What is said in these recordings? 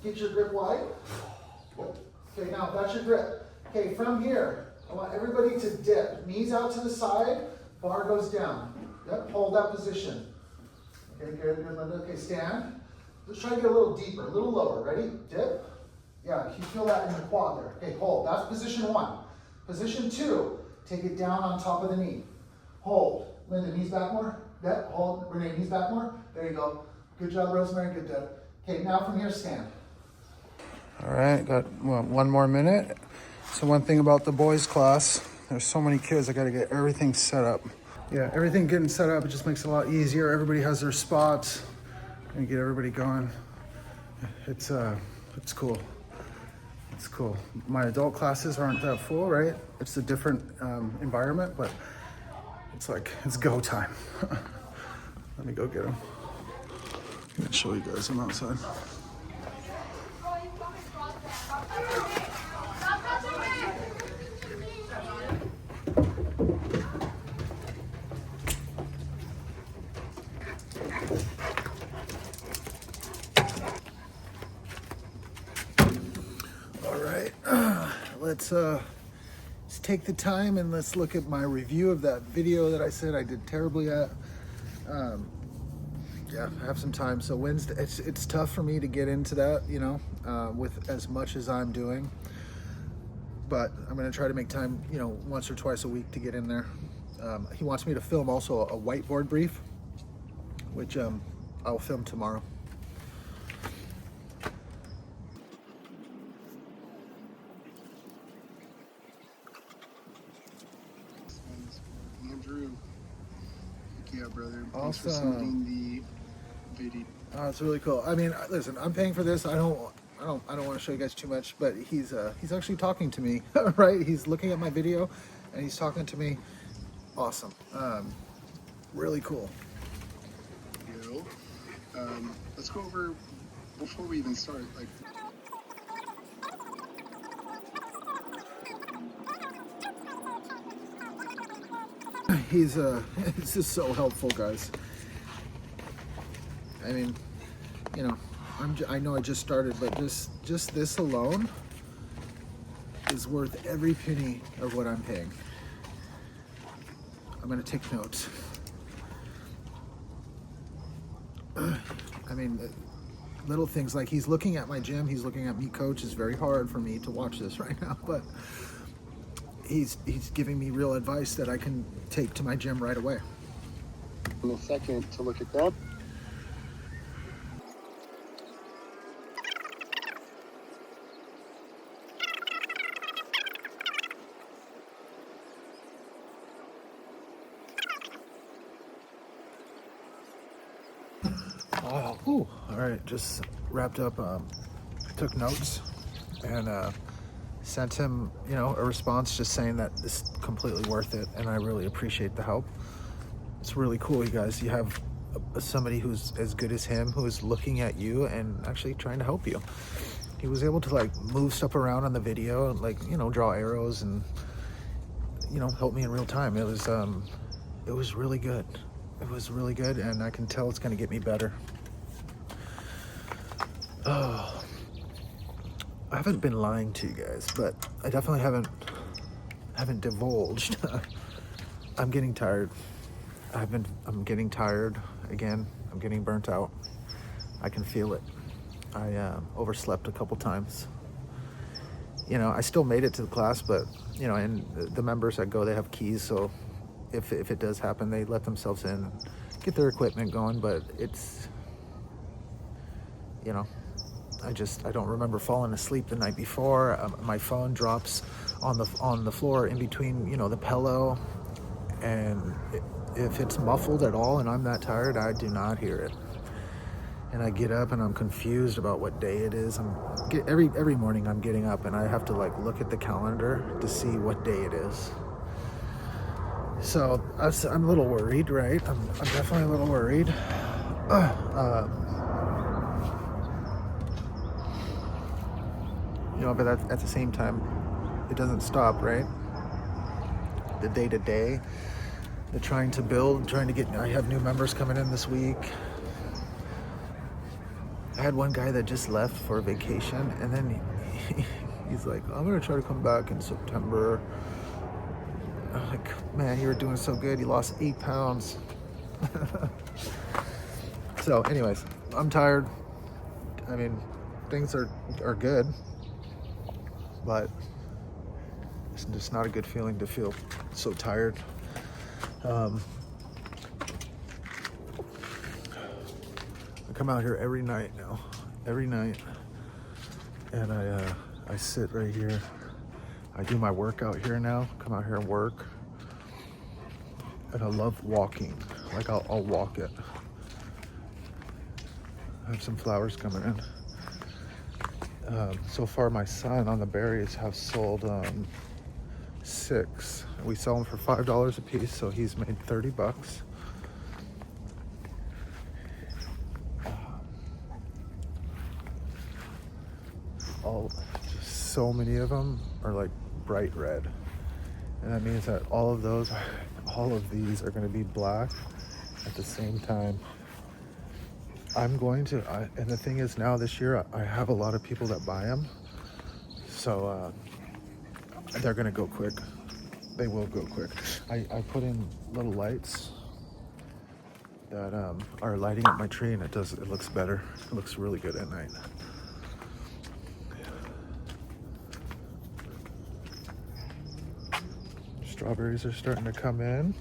Get your grip wide. Okay, now that's your grip. Okay, from here, I want everybody to dip. Knees out to the side, bar goes down. Yep, hold that position. Okay, good, Linda. Okay, stand. Let's try to get a little deeper, a little lower. Ready? Dip. Yeah, you feel that in the quad there. Okay, hold. That's position 1. Position 2, take it down on top of the knee. Hold. Linda, knees back more. Yep, hold. Renee, knees back more. There you go. Good job, Rosemary. Good job. Okay, now from here, stand. All right, got one more minute. So one thing about the boys class, there's so many kids, I gotta get everything set up. Yeah, everything getting set up, it just makes it a lot easier. Everybody has their spots and get everybody going. It's cool. It's cool. My adult classes aren't that full, right? It's a different environment, but it's like, it's go time. Let me go get them. I'm gonna show you guys them outside. All right, let's take the time and let's look at my review of that video that I said I did terribly at. Yeah, I have some time. So Wednesday, it's tough for me to get into that, you know, with as much as I'm doing. But I'm gonna try to make time, you know, once or twice a week to get in there. He wants me to film also a whiteboard brief, which I'll film tomorrow. Andrew, yeah, brother. Awesome. Thanks for submitting the video. It's really cool. I mean, listen, I'm paying for this. I don't want to show you guys too much, but he's actually talking to me, right? He's looking at my video, and he's talking to me. Awesome. Really cool. You know, let's go over before we even start. Like, He's just so helpful, guys. I mean, you know, I know I just started, but just this alone is worth every penny of what I'm paying. I'm gonna take notes. I mean, little things like he's looking at my gym, he's looking at me coach. It's very hard for me to watch this right now, but he's giving me real advice that I can take to my gym right away. in a second to look at that. Oh, whew. All right, just wrapped up, took notes, and sent him, you know, a response just saying that this is completely worth it, and I really appreciate the help. It's really cool, you guys. You have somebody who's as good as him, who is looking at you and actually trying to help you. He was able to like move stuff around on the video, and, like, you know, draw arrows and, you know, help me in real time. It was really good. It was really good, and I can tell it's going to get me better. Oh, I haven't been lying to you guys, but I definitely haven't divulged. I'm getting tired. I'm getting tired again. I'm getting burnt out. I can feel it. I overslept a couple times. You know, I still made it to the class, but, you know, and the members that go, they have keys, so if it does happen, they let themselves in and get their equipment going. But it's, you know, I don't remember falling asleep the night before. My phone drops on the floor in between, you know, the pillow, and if it's muffled at all and I'm that tired, I do not hear it. And I get up and I'm confused about what day it is. Every morning I'm getting up and I have to like look at the calendar to see what day it is. So I'm a little worried, right? I'm definitely a little worried. You know, but at the same time, it doesn't stop, right? The day to day, the trying to build, I have new members coming in this week. I had one guy that just left for vacation, and then he's like, I'm gonna try to come back in September. I'm like, man, you were doing so good. You lost 8 pounds. So anyways, I'm tired. I mean, things are good, but it's just not a good feeling to feel so tired. I come out here every night now, and I sit right here. I do my workout here now, come out here and work. And I love walking, like I'll walk it. I have some flowers coming in. So far my son on the berries have sold 6. We sell them for $5 a piece, so he's made 30 bucks. Just so many of them are like bright red. And that means that all of these are gonna be black at the same time. I'm going to, and the thing is now this year, I have a lot of people that buy them. So they're gonna go quick. They will go quick. I put in little lights that are lighting up my tree, and it looks better. It looks really good at night. Strawberries are starting to come in.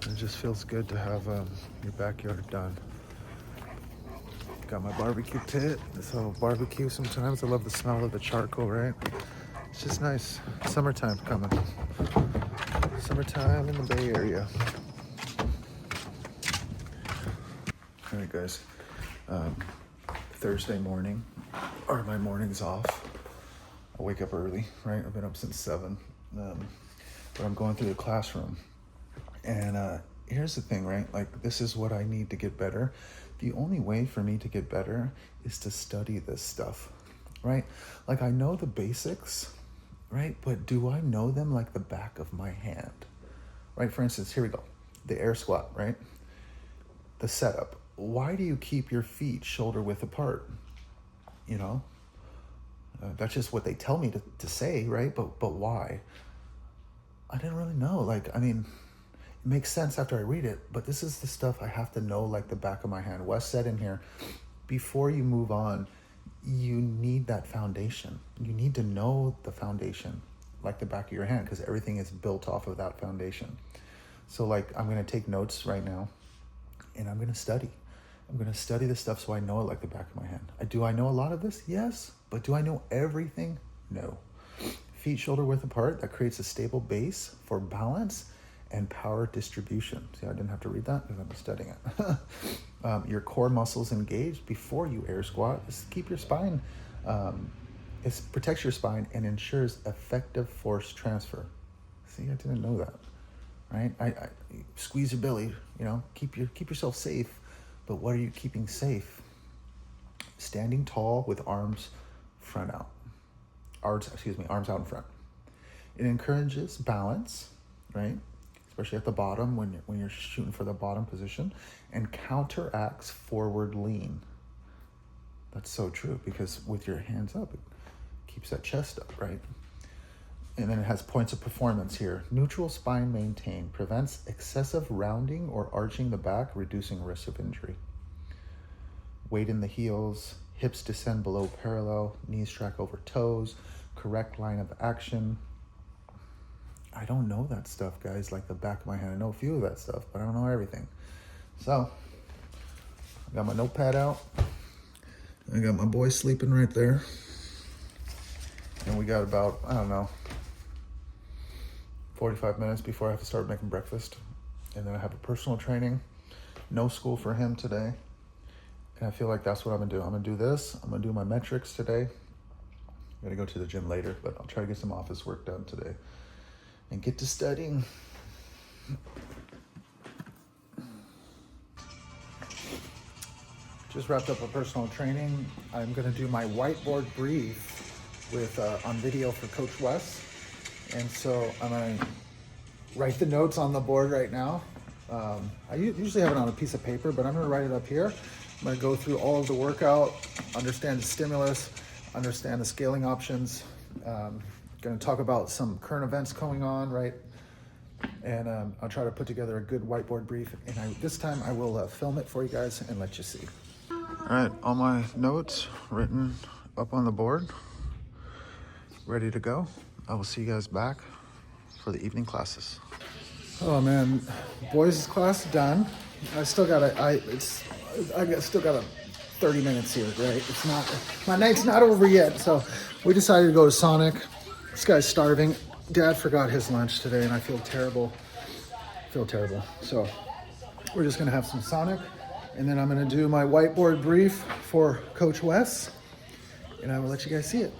It just feels good to have your backyard done. Got my barbecue pit, so barbecue sometimes. I love the smell of the charcoal, right? It's just nice. Summertime coming. Summertime in the Bay Area. All right, guys. Thursday morning, or my morning's off. I wake up early, right? I've been up since 7. But I'm going through the classroom. And here's the thing, right? Like, this is what I need to get better. The only way for me to get better is to study this stuff, right? Like, I know the basics, right? But do I know them like the back of my hand, right? For instance, here we go. The air squat, right? The setup. Why do you keep your feet shoulder width apart? You know? That's just what they tell me to say, right? But why? I didn't really know. Like, I mean, it makes sense after I read it, but this is the stuff I have to know like the back of my hand. Wes said in here, before you move on, you need that foundation. You need to know the foundation like the back of your hand, because everything is built off of that foundation. So like, I'm going to take notes right now, and I'm going to study. I'm going to study this stuff so I know it like the back of my hand. Do I know a lot of this? Yes. But do I know everything? No. Feet shoulder width apart, that creates a stable base for balance and power distribution. See, I didn't have to read that because I'm studying it. Your core muscles engaged before you air squat. Keep your spine, it protects your spine and ensures effective force transfer. See, I didn't know that, right? I squeeze your belly, you know, keep yourself safe. But what are you keeping safe? Standing tall with arms out in front. It encourages balance, right? Especially at the bottom when you're shooting for the bottom position, and counteracts forward lean. That's so true, because with your hands up, it keeps that chest up, right? And then it has points of performance here. Neutral spine maintained, prevents excessive rounding or arching the back, reducing risk of injury. Weight in the heels, hips descend below parallel, knees track over toes, correct line of action. I don't know that stuff, guys, like the back of my hand. I know a few of that stuff, but I don't know everything. So, I got my notepad out. I got my boy sleeping right there. And we got about, 45 minutes before I have to start making breakfast. And then I have a personal training. No school for him today. And I feel like that's what I'm gonna do. I'm gonna do this. I'm gonna do my metrics today. I'm gonna go to the gym later, but I'll try to get some office work done today and get to studying. Just wrapped up a personal training. I'm gonna do my whiteboard brief with on video for Coach Wes. And so I'm gonna write the notes on the board right now. I usually have it on a piece of paper, but I'm gonna write it up here. I'm gonna go through all of the workout, understand the stimulus, understand the scaling options. Gonna talk about some current events going on, right? And I'll try to put together a good whiteboard brief. And this time I will film it for you guys and let you see. All right, all my notes written up on the board, ready to go. I will see you guys back for the evening classes. Oh man, boys' class done. I still got 30 minutes here, right? It's not, my night's not over yet. So we decided to go to Sonic. This guy's starving. Dad forgot his lunch today and I feel terrible. So we're just gonna have some Sonic and then I'm gonna do my whiteboard brief for Coach Wes and I will let you guys see it.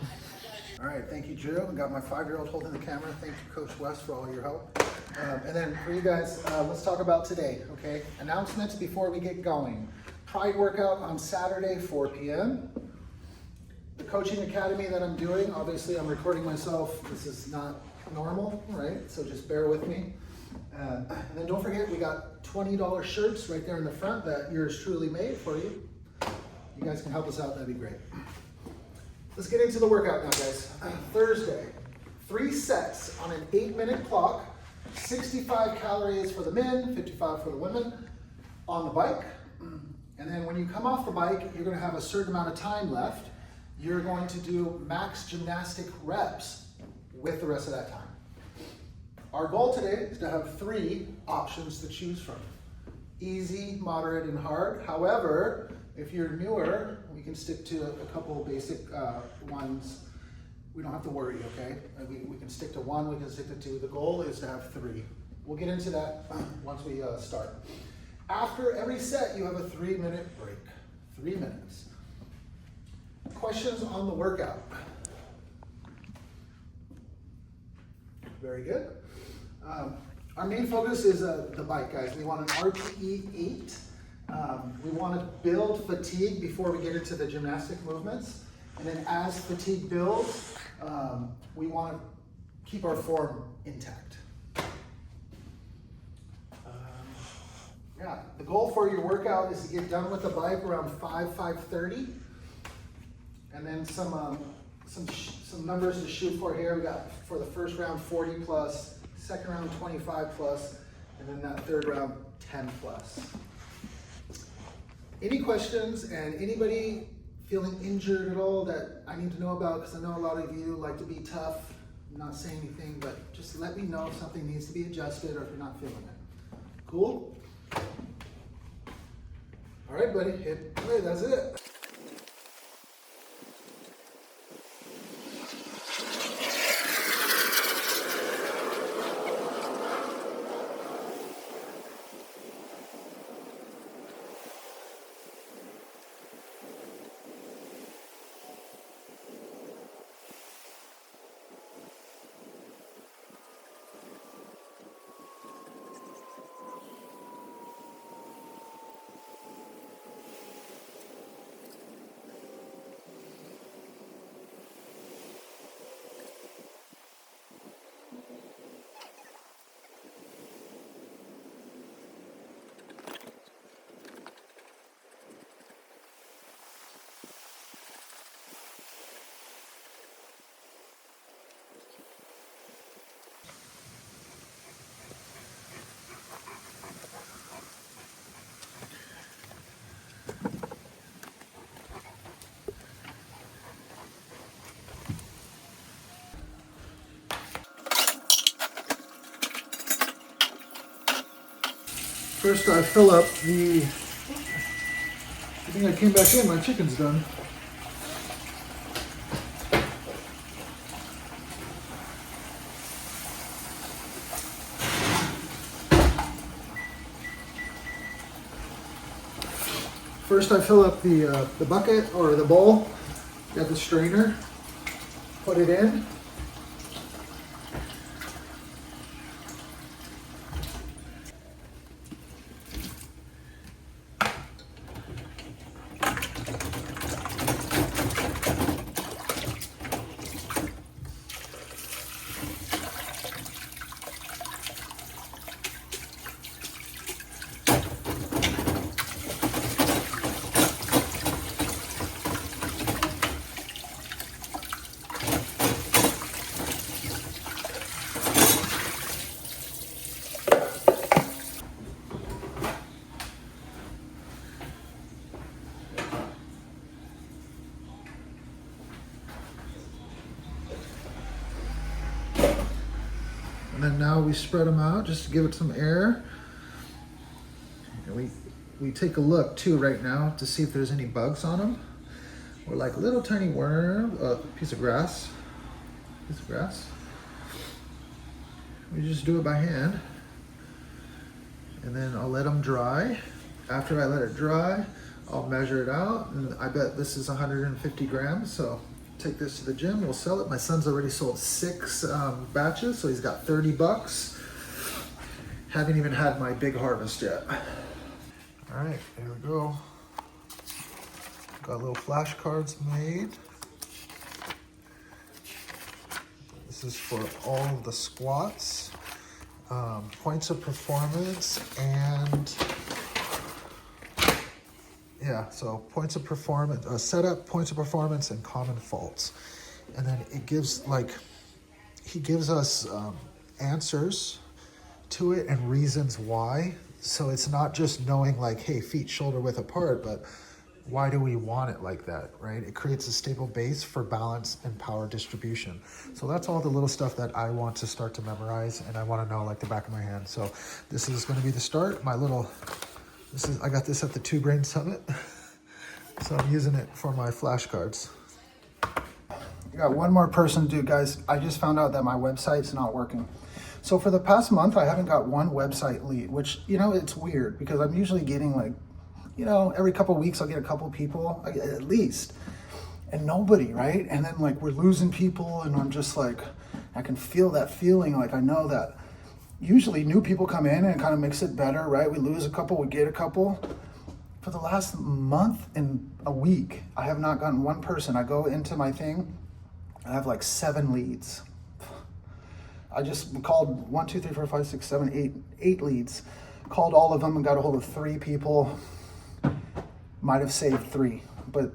All right, thank you, Drew. I got my 5-year-old holding the camera. Thank you, Coach West, for all your help. And then for you guys, let's talk about today, okay? Announcements before we get going. Pride workout on Saturday, 4 p.m. The coaching academy that I'm doing, obviously I'm recording myself. This is not normal, right? So just bear with me. And then don't forget, we got $20 shirts right there in the front that yours truly made for you. You guys can help us out, that'd be great. Let's get into the workout now, guys. Thursday, 3 sets on an 8-minute clock, 65 calories for the men, 55 for the women on the bike. And then when you come off the bike, you're gonna have a certain amount of time left. You're going to do max gymnastic reps with the rest of that time. Our goal today is to have 3 options to choose from. Easy, moderate, and hard. However, if you're newer, we can stick to a couple basic ones. We don't have to worry, okay? We can stick to 1, we can stick to 2. The goal is to have 3. We'll get into that once we start. After every set, you have a 3-minute break. 3 minutes. Questions on the workout? Very good. Our main focus is the bike, guys. We want an RPE 8. We want to build fatigue before we get into the gymnastic movements. And then as fatigue builds, we want to keep our form intact. Yeah, the goal for your workout is to get done with the bike around 5:30. And then some numbers to shoot for here. We got for the first round 40 plus, second round 25 plus, and then that third round 10 plus. Any questions and anybody feeling injured at all that I need to know about? Because I know a lot of you like to be tough, not say anything, but just let me know if something needs to be adjusted or if you're not feeling it. Cool? All right, buddy, hit play, that's it. First I fill up the, I think I came back in, my chicken's done. First I fill up the bucket or the bowl, got the strainer, put it in. we spread them out just to give it some air. And we take a look too right now to see if there's any bugs on them. Or like little tiny worm, piece of grass. We just do it by hand. And then I'll let them dry. After I let it dry, I'll measure it out. And I bet this is 150 grams. So take this to the gym, we'll sell it. My son's already sold 6 batches, so he's got 30 bucks. Haven't even had my big harvest yet. All right, there we go. Got little flashcards made. This is for all of the squats, points of performance, and yeah, so points of performance, setup, points of performance, and common faults. And then it gives he gives us answers to it and reasons why. So it's not just knowing like, hey, feet shoulder width apart, but why do we want it like that, right? It creates a stable base for balance and power distribution. So that's all the little stuff that I want to start to memorize, and I want to know like the back of my hand. So this is going to be the start. I got this at the 2 Brain Summit. So I'm using it for my flashcards. I got one more person to do, guys. I just found out that my website's not working. So for the past month, I haven't got one website lead, which, it's weird because I'm usually getting like, every couple of weeks I'll get a couple people at least, and nobody, right? And then like we're losing people, and I'm just like, I can feel that feeling. Like I know that usually new people come in and it kind of makes it better, right? We lose a couple, we get a couple. For the last month and a week, I have not gotten one person. I go into my thing, I have like 7 leads. I just called 1, 2, 3, 4, 5, 6, 7, 8 leads. Called all of them and got a hold of 3 people. Might have saved 3, but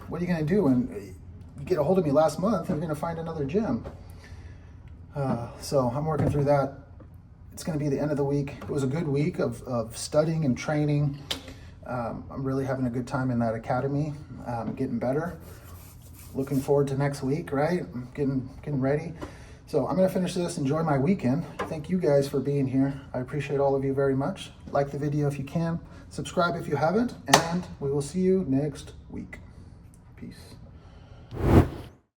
what are you gonna do when you get a hold of me last month? You're gonna find another gym. So I'm working through that. It's gonna be the end of the week. It was a good week of studying and training. I'm really having a good time in that academy, getting better. Looking forward to next week, right? Getting ready. So I'm gonna finish this, enjoy my weekend. Thank you guys for being here. I appreciate all of you very much. Like the video if you can. Subscribe if you haven't, and we will see you next week. Peace.